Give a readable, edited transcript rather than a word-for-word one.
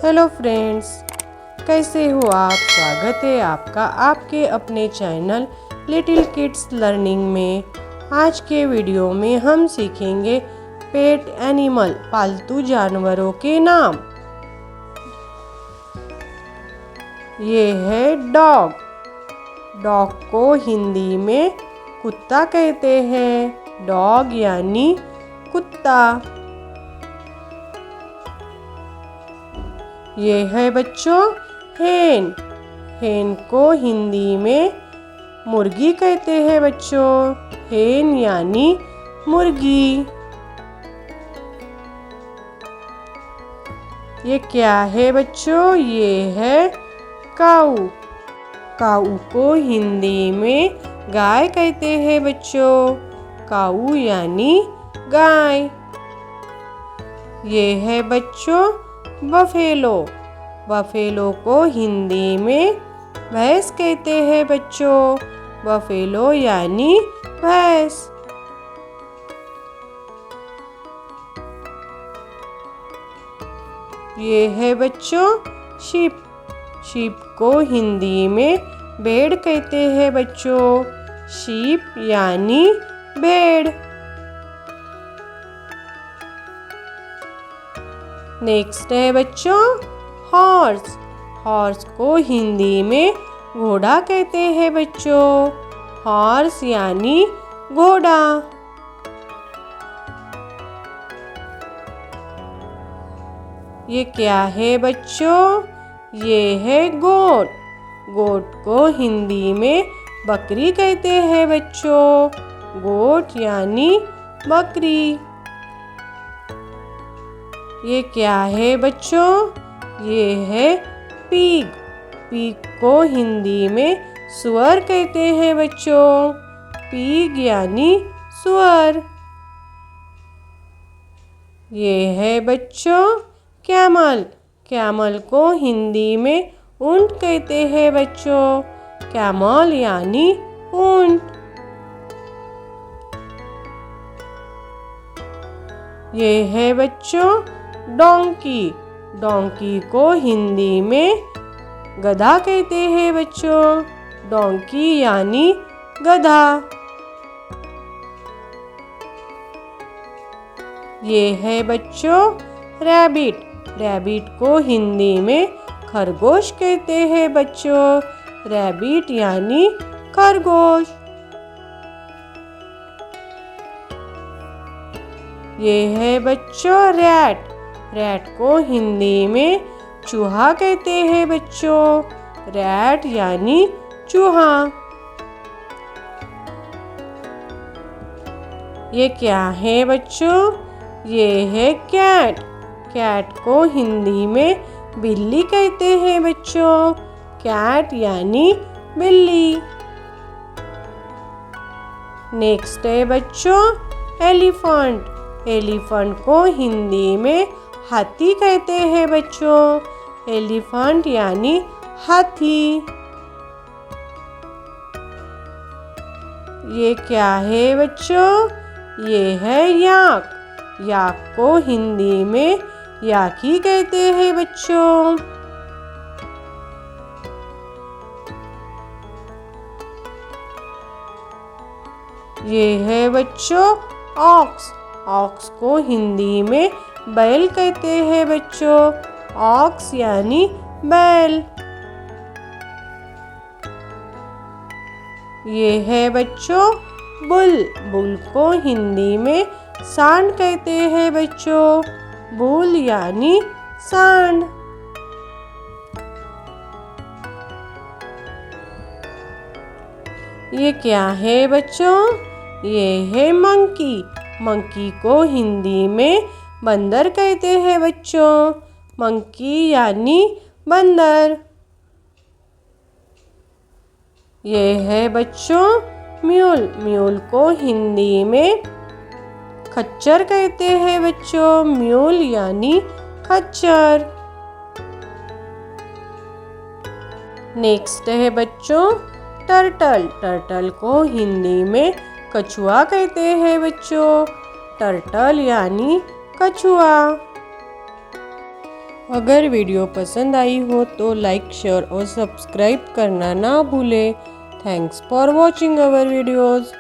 Hello friends, कैसे हो आप। स्वागत है आपका आपके अपने चैनल लिटिल किड्स लर्निंग में। आज के वीडियो में हम सीखेंगे पेट एनिमल, पालतू जानवरों के नाम। ये है डॉग। डॉग को हिंदी में कुत्ता कहते हैं। डॉग यानी कुत्ता। ये है बच्चों हेन। हेन को हिंदी में मुर्गी कहते हैं बच्चों। हेन यानी मुर्गी। ये क्या है बच्चों? ये है काऊ। काऊ को हिंदी में गाय कहते हैं बच्चों। काऊ यानी गाय। ये है बच्चों बफेलो। बफेलो को हिंदी में भैंस कहते हैं बच्चों। बफेलो यानी भैंस। ये है बच्चों शीप। शीप को हिंदी में भेड़ कहते हैं बच्चों। शीप यानी भेड़। नेक्स्ट है बच्चों हॉर्स। हॉर्स को हिंदी में घोड़ा कहते हैं बच्चों। हॉर्स यानी घोड़ा। ये क्या है बच्चों? ये है गोट। गोट को हिंदी में बकरी कहते हैं बच्चों। गोट यानी बकरी। ये क्या है बच्चों? ये है पीग। पीग को हिंदी में सुअर कहते हैं बच्चों। पीग यानी सुअर। ये है बच्चों कैमल। कैमल को हिंदी में ऊंट कहते हैं बच्चों। कैमल यानी ऊंट। ये है बच्चों डोंकी। डोंकी को हिंदी में गधा कहते हैं बच्चों। डोंकी यानी गधा। ये है बच्चों रैबिट। रैबिट को हिंदी में खरगोश कहते हैं बच्चों। रैबिट यानी खरगोश। ये है बच्चों रैट। रैट को हिंदी में चूहा कहते हैं बच्चों। रैट यानी चूहा। ये क्या है बच्चों? ये है कैट। कैट को हिंदी में बिल्ली कहते हैं बच्चों। कैट यानी बिल्ली। नेक्स्ट है बच्चों एलिफेंट। एलिफेंट को हिंदी में हाथी कहते हैं बच्चों। एलिफेंट यानी हाथी। ये क्या है बच्चों? ये है याक। याक को हिंदी में याकी कहते हैं बच्चों। ये है बच्चों ऑक्स। ऑक्स को हिंदी में बैल कहते हैं बच्चों। ऑक्स यानी बैल। ये है बच्चों बुल। बुल को हिंदी में सांड कहते हैं बच्चों। बुल यानी सांड। ये क्या है बच्चों? ये है मंकी। मंकी को हिंदी में बंदर कहते हैं बच्चों। मंकी यानी बंदर। ये है बच्चों म्यूल। म्यूल को हिंदी में खच्चर कहते हैं बच्चों। म्यूल यानी खच्चर। नेक्स्ट है बच्चों टर्टल। टर्टल को हिंदी में कछुआ कहते हैं बच्चों। टर्टल यानी कछुआ। अगर वीडियो पसंद आई हो तो लाइक, शेयर और सब्सक्राइब करना ना भूलें। Thanks for watching our videos.